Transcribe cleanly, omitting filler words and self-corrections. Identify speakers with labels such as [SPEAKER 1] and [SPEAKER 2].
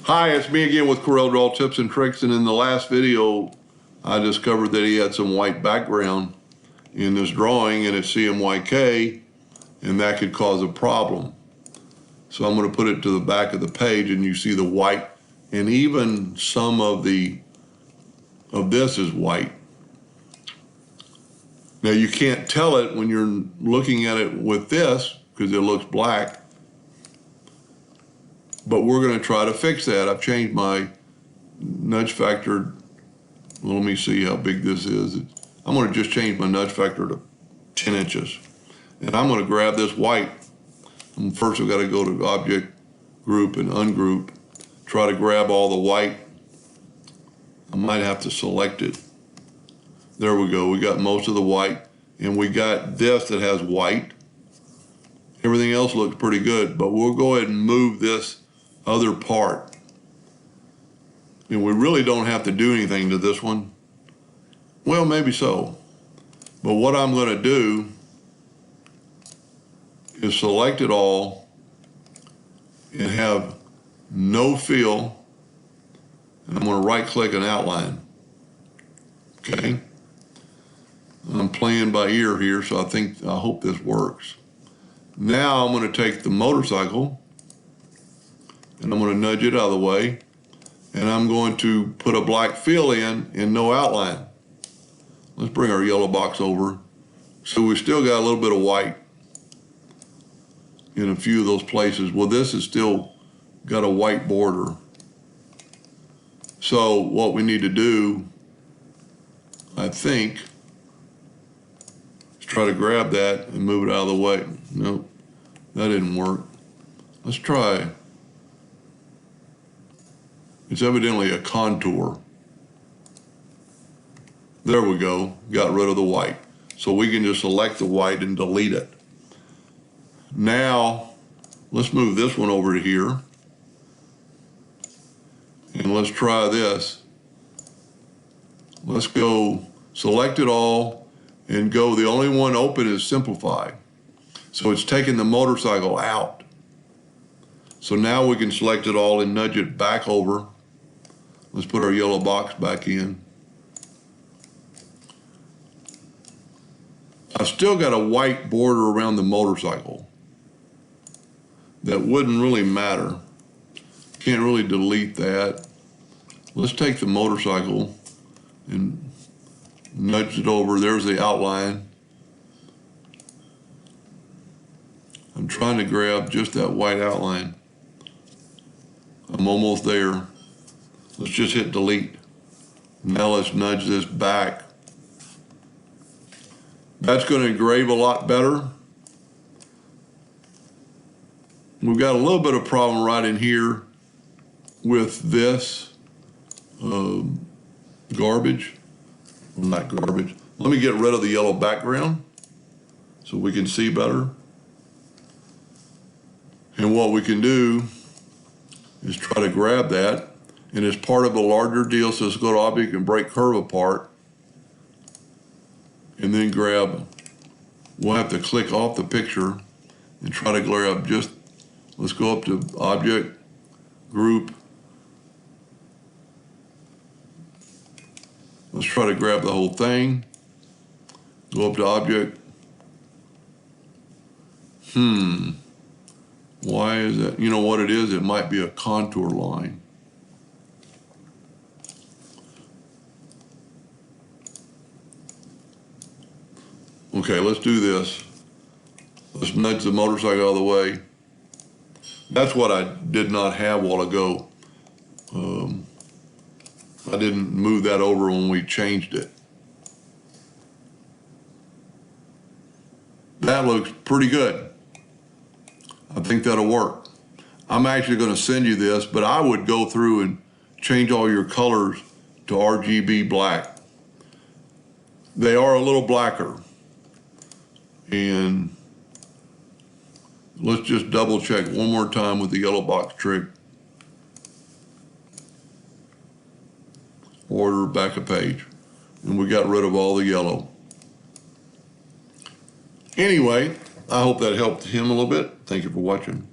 [SPEAKER 1] Hi, it's me again with Corel Draw Tips and Tricks, and in the last video I discovered that he had some white background in this drawing and it's CMYK, and that could cause a problem. So I'm going to put it to the back of the page and you see the white, and even some of this is white. Now you can't tell it when you're looking at it with this because it looks black. But we're going to try to fix that. I've changed my nudge factor. Well, let me see how big this is. I'm going to just change my nudge factor to 10 inches. And I'm going to grab this white. And first we've got to go to Object, Group, and Ungroup. Try to grab all the white. I might have to select it. There we go. We got most of the white. And we got this that has white. Everything else looks pretty good. But we'll go ahead and move this other part. And we really don't have to do anything to this one. Well, maybe so. But what I'm going to do is select it all and have no fill. And I'm going to right click and outline. Okay. I'm playing by ear here, so I hope this works. Now I'm going to take the motorcycle and I'm going to nudge it out of the way, and I'm going to put a black fill in and no outline. Let's bring our yellow box over. So we still got a little bit of white in a few of those places. Well, this has still got a white border. So what we need to do, I think, is try to grab that and move it out of the way. Nope, that didn't work. Let's try. It's evidently a contour. There we go, got rid of the white. So we can just select the white and delete it. Now, let's move this one over to here. And let's try this. Let's go select it all and go, the only one open is simplify. So it's taking the motorcycle out. So now we can select it all and nudge it back over. Let's put our yellow box back in. I've still got a white border around the motorcycle. That wouldn't really matter. Can't really delete that. Let's take the motorcycle and nudge it over. There's the outline. I'm trying to grab just that white outline. I'm almost there. Let's just hit delete. Now let's nudge this back. That's going to engrave a lot better. We've got a little bit of problem right in here with this garbage. Well, not garbage. Let me get rid of the yellow background so we can see better. And what we can do is try to grab that. And it's part of a larger deal, so let's go to Object and break curve apart. And then grab, we'll have to click off the picture and try to grab just, let's go up to Object, Group. Let's try to grab the whole thing. Go up to Object. Why is that? You know what it is? It might be a contour line. Okay, let's do this. Let's nudge the motorcycle out of the way. That's what I did not have a while ago. I didn't move that over when we changed it. That looks pretty good. I think that'll work. I'm actually going to send you this, but I would go through and change all your colors to RGB black. They are a little blacker. And let's just double check one more time with the yellow box trick. Order back a page. And we got rid of all the yellow. Anyway, I hope that helped him a little bit. Thank you for watching.